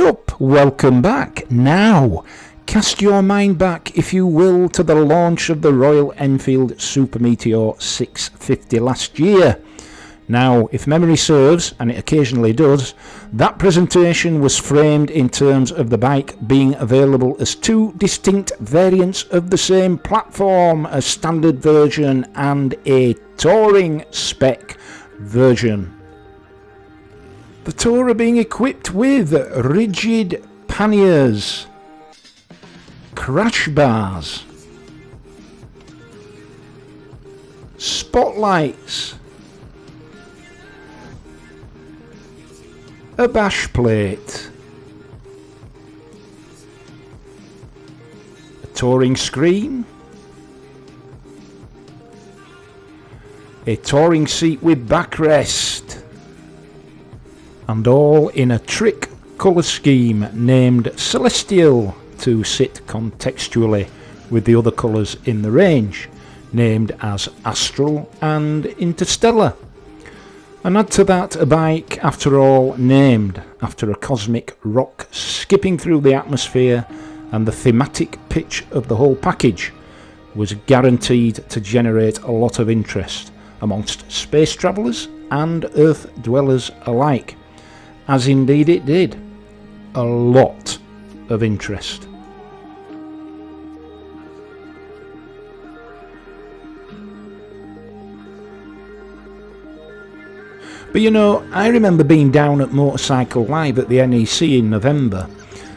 up? Welcome back. Now, cast your mind back, if you will, to the launch of the Royal Enfield Super Meteor 650 last year. Now, if memory serves, and it occasionally does, that presentation was framed in terms of the bike being available as two distinct variants of the same platform, a standard version and a touring spec version. The Tourer being equipped with rigid panniers, crash bars, spotlights, a bash plate, a touring screen, a touring seat with backrest, and all in a trick colour scheme named Celestial to sit contextually with the other colours in the range, named as Astral and Interstellar. And add to that a bike, after all, named after a cosmic rock skipping through the atmosphere, and the thematic pitch of the whole package was guaranteed to generate a lot of interest amongst space travellers and Earth dwellers alike, as indeed it did. A lot of interest. But you know, I remember being down at Motorcycle Live at the NEC in November,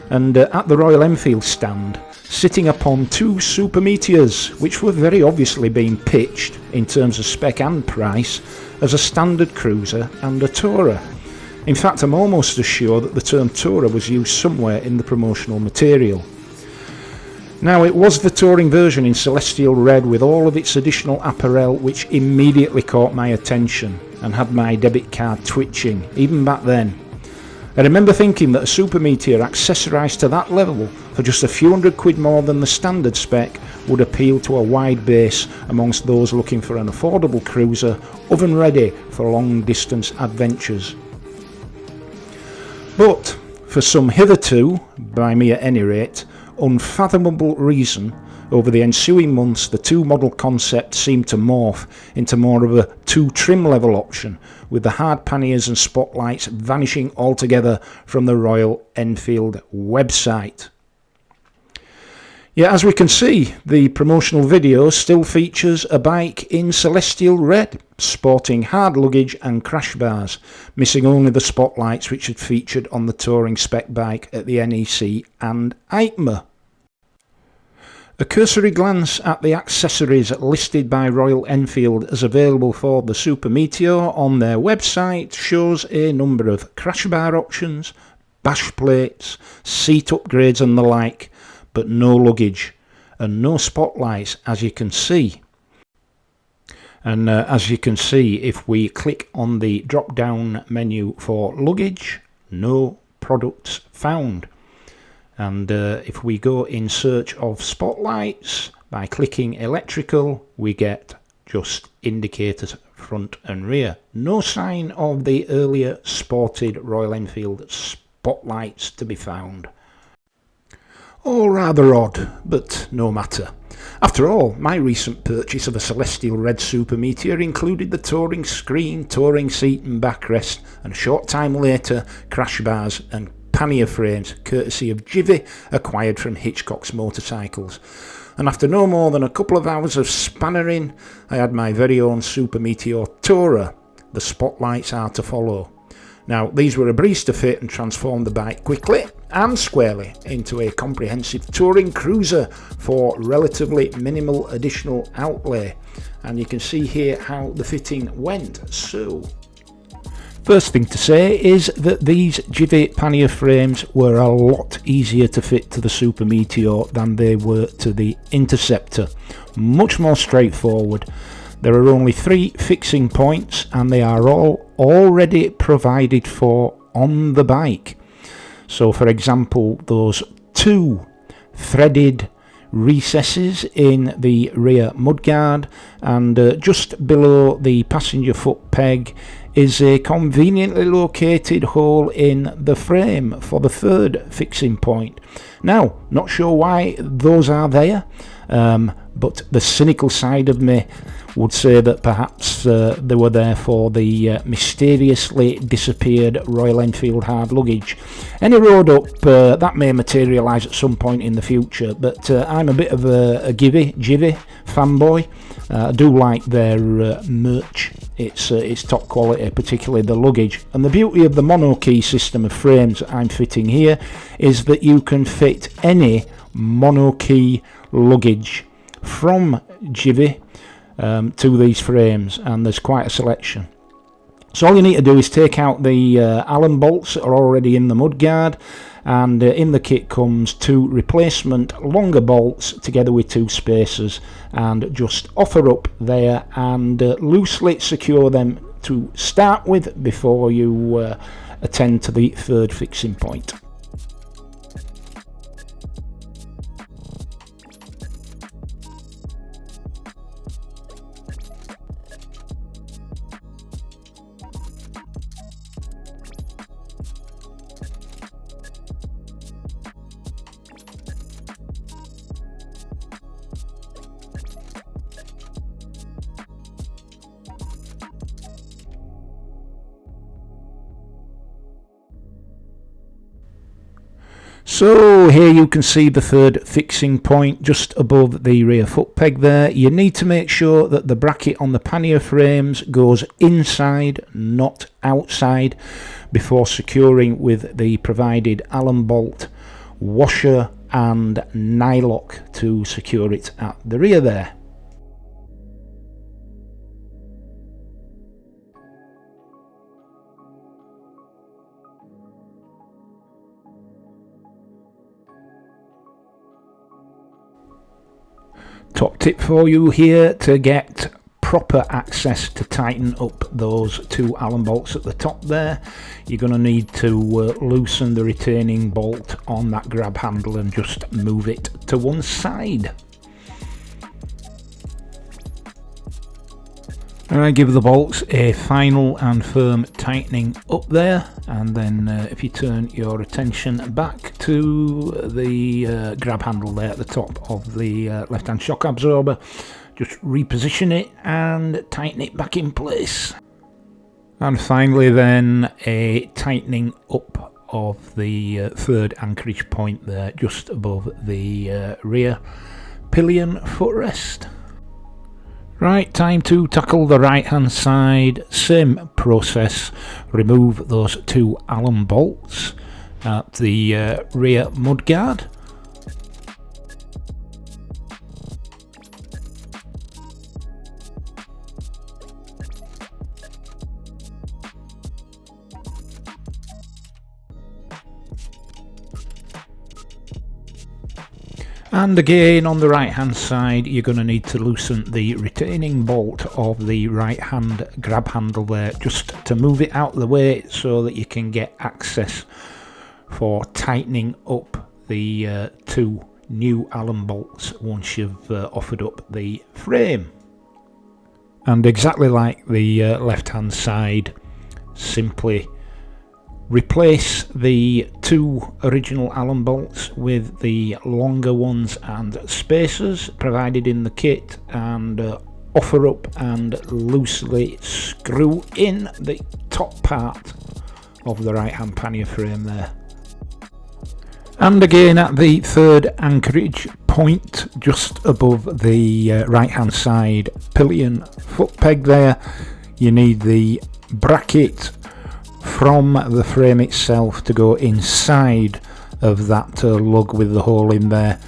and at the Royal Enfield stand, sitting upon two Super Meteors, which were very obviously being pitched, in terms of spec and price, as a standard cruiser and a tourer. In fact, I'm almost as sure that the term tourer was used somewhere in the promotional material. Now, it was the touring version in Celestial Red with all of its additional apparel which immediately caught my attention and had my debit card twitching, even back then. I remember thinking that a Super Meteor accessorised to that level for just a few £100 more than the standard spec would appeal to a wide base amongst those looking for an affordable cruiser, oven ready for long distance adventures. But for some hitherto, by me at any rate, unfathomable reason, over the ensuing months the two model concept seemed to morph into more of a two trim level option, with the hard panniers and spotlights vanishing altogether from the Royal Enfield website. Yeah, as we can see, the promotional video still features a bike in Celestial Red, sporting hard luggage and crash bars, missing only the spotlights which had featured on the touring spec bike at the NEC and EICMA. A cursory glance at the accessories listed by Royal Enfield as available for the Super Meteor on their website shows a number of crash bar options, bash plates, seat upgrades and the like, but no luggage and no spotlights, as you can see. And as you can see, if we click on the drop down menu for luggage, no products found. And if we go in search of spotlights by clicking electrical, we get just indicators front and rear. No sign of the earlier sported Royal Enfield spotlights to be found. All rather odd, but no matter. After all, my recent purchase of a Celestial Red Super Meteor included the touring screen, touring seat and backrest, and a short time later crash bars and Pannier frames, courtesy of Givi, acquired from Hitchcock's Motorcycles. And after no more than a couple of hours of spannering, I had my very own Super Meteor Tourer. The spotlights are to follow. Now, these were a breeze to fit and transformed the bike quickly and squarely into a comprehensive touring cruiser for relatively minimal additional outlay. And you can see here how the fitting went. So, first thing to say is that these Givi Pannier frames were a lot easier to fit to the Super Meteor than they were to the Interceptor. Much more straightforward. There are only 3 fixing points and they are all already provided for on the bike. So for example, those 2 threaded recesses in the rear mudguard, and just below the passenger foot peg is a conveniently located hole in the frame for the third fixing point. Now, not sure why those are there, but the cynical side of me would say that perhaps they were there for the mysteriously disappeared Royal Enfield hard luggage. Any road up, that may materialise at some point in the future, but I'm a bit of a Givi fanboy. I do like their merch. It's top quality, particularly the luggage. And the beauty of the monokey system of frames I'm fitting here is that you can fit any monokey luggage from Givi to these frames, and there's quite a selection. So all you need to do is take out the Allen bolts that are already in the mudguard, and in the kit comes 2 replacement longer bolts together with 2 spacers, and just offer up there and loosely secure them to start with before you attend to the third fixing point. So here you can see the third fixing point just above the rear foot peg there. You need to make sure that the bracket on the pannier frames goes inside, not outside, before securing with the provided Allen bolt, washer and nylock to secure it at the rear there. Top tip for you here: to get proper access to tighten up those 2 Allen bolts at the top there, you're going to need to loosen the retaining bolt on that grab handle and just move it to one side. And I give the bolts a final and firm tightening up there, and then if you turn your attention back to the grab handle there at the top of the left hand shock absorber, just reposition it and tighten it back in place. And finally then a tightening up of the third anchorage point there just above the rear pillion footrest. Right, time to tackle the right hand side. Same process. Remove those 2 Allen bolts at the rear mudguard. And again on the right hand side you're going to need to loosen the retaining bolt of the right hand grab handle there, just to move it out of the way so that you can get access for tightening up the 2 new Allen bolts once you've offered up the frame. And exactly like the left hand side, simply replace the 2 original Allen bolts with the longer ones and spacers provided in the kit, and offer up and loosely screw in the top part of the right hand pannier frame there. And again at the third anchorage point just above the right hand side pillion foot peg there, you need the bracket from the frame itself to go inside of that lug with the hole in there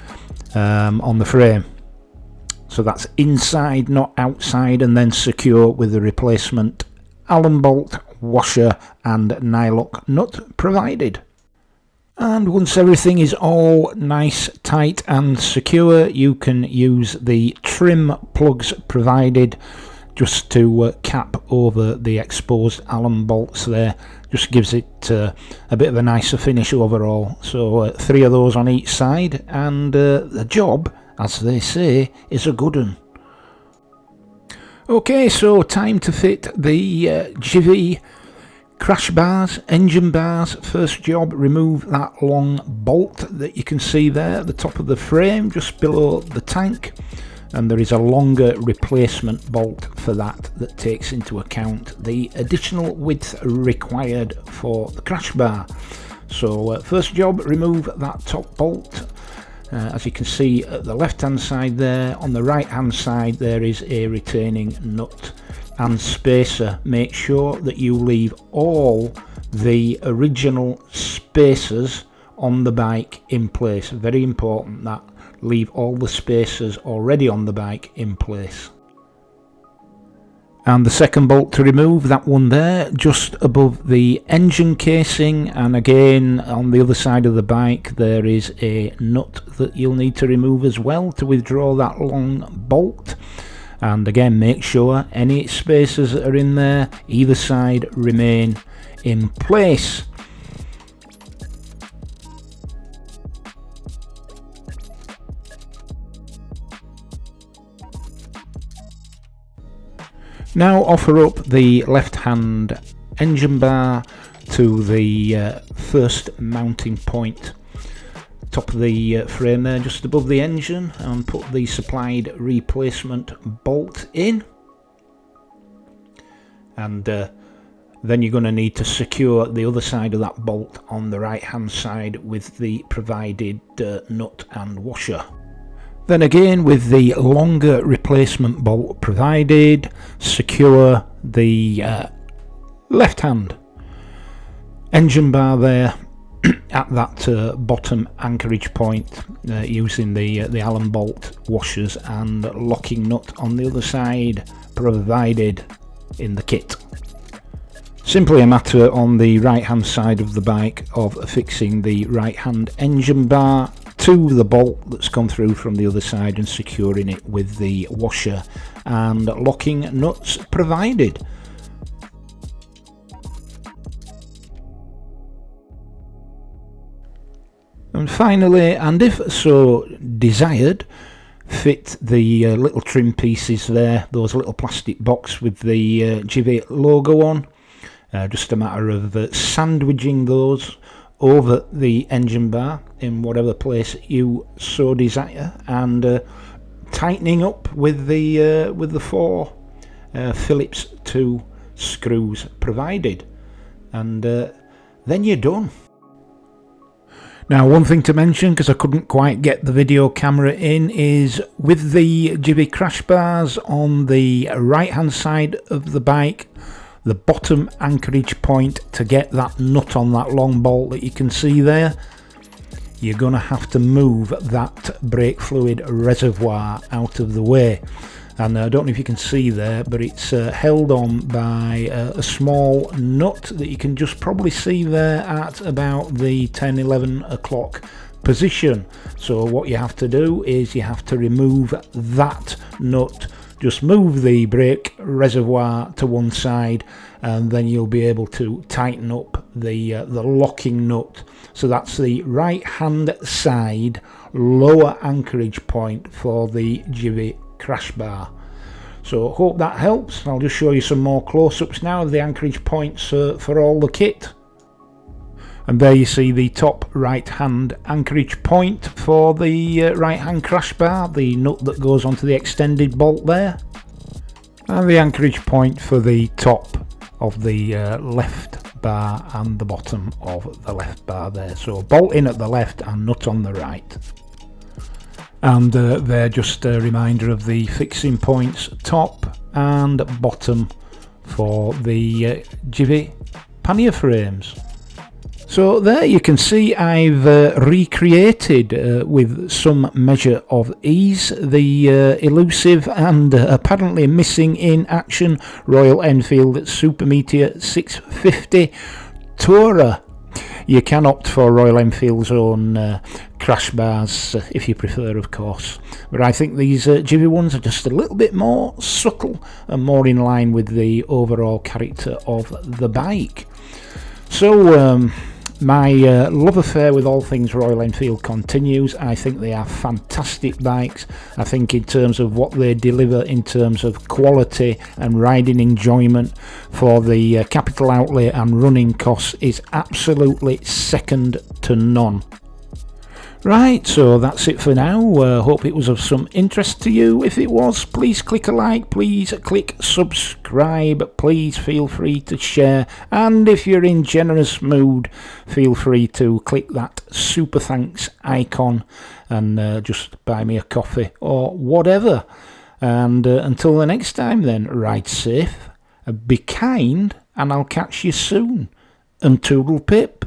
on the frame. So that's inside, not outside, and then secure with the replacement Allen bolt, washer and nylock nut provided. And once everything is all nice, tight and secure, you can use the trim plugs provided just to cap over the exposed Allen bolts there. Just gives it a bit of a nicer finish overall. So 3 of those on each side, and the job as they say, is a good one. Okay, so time to fit the Givi crash bars, engine bars. First job, remove that long bolt that you can see there at the top of the frame, just below the tank. And there is a longer replacement bolt for that takes into account the additional width required for the crash bar. So first job, remove that top bolt. As you can see at the left hand side there, on the right hand side there is a retaining nut and spacer. Make sure that you leave all the original spacers on the bike in place. Very important that. Leave all the spacers already on the bike in place. And the second bolt to remove, that one there, just above the engine casing, and again on the other side of the bike there is a nut that you'll need to remove as well to withdraw that long bolt. And again, make sure any spacers that are in there either side remain in place. Now offer up the left hand engine bar to the first mounting point, top of the frame there, just above the engine, and put the supplied replacement bolt in. And then you're going to need to secure the other side of that bolt on the right hand side with the provided nut and washer. Then again, with the longer replacement bolt provided, secure the left hand engine bar there at that bottom anchorage point using the Allen bolt washers and locking nut on the other side provided in the kit. Simply a matter on the right hand side of the bike of affixing the right hand engine bar to the bolt that's come through from the other side and securing it with the washer and locking nuts provided. And finally, and if so desired, fit the little trim pieces there, those little plastic box with the Givi logo on. Just a matter of sandwiching those over the engine bar in whatever place you so desire, and tightening up with the 4 Phillips 2 screws provided, and then you're done. Now, one thing to mention, because I couldn't quite get the video camera in, is with the Givi crash bars on the right hand side of the bike, the bottom anchorage point to get that nut on that long bolt that you can see there, you're going to have to move that brake fluid reservoir out of the way. And I don't know if you can see there, but it's held on by a small nut that you can just probably see there at about the 10-11 o'clock position. So what you have to do is you have to remove that nut. Just move the brake reservoir to one side, and then you'll be able to tighten up the locking nut. So that's the right hand side lower anchorage point for the Givi crash bar. So hope that helps. I'll just show you some more close-ups now of the anchorage points for all the kit. And there you see the top right hand anchorage point for the right hand crash bar, the nut that goes onto the extended bolt there, and the anchorage point for the top of the left bar and the bottom of the left bar there. So bolt in at the left and nut on the right. And they're just a reminder of the fixing points top and bottom for the Givi pannier frames. So there you can see I've recreated with some measure of ease the elusive and apparently missing in action Royal Enfield Super Meteor 650 Tourer. You can opt for Royal Enfield's own crash bars if you prefer, of course, but I think these Givi ones are just a little bit more subtle and more in line with the overall character of the bike. So My love affair with all things Royal Enfield continues. I think they are fantastic bikes. I think in terms of what they deliver in terms of quality and riding enjoyment for the capital outlay and running costs is absolutely second to none. Right, so that's it for now. Hope it was of some interest to you. If it was, please click a like, please click subscribe, please feel free to share, and if you're in generous mood, feel free to click that super thanks icon and just buy me a coffee or whatever. And until the next time then, ride safe, be kind, and I'll catch you soon. And toodle pip.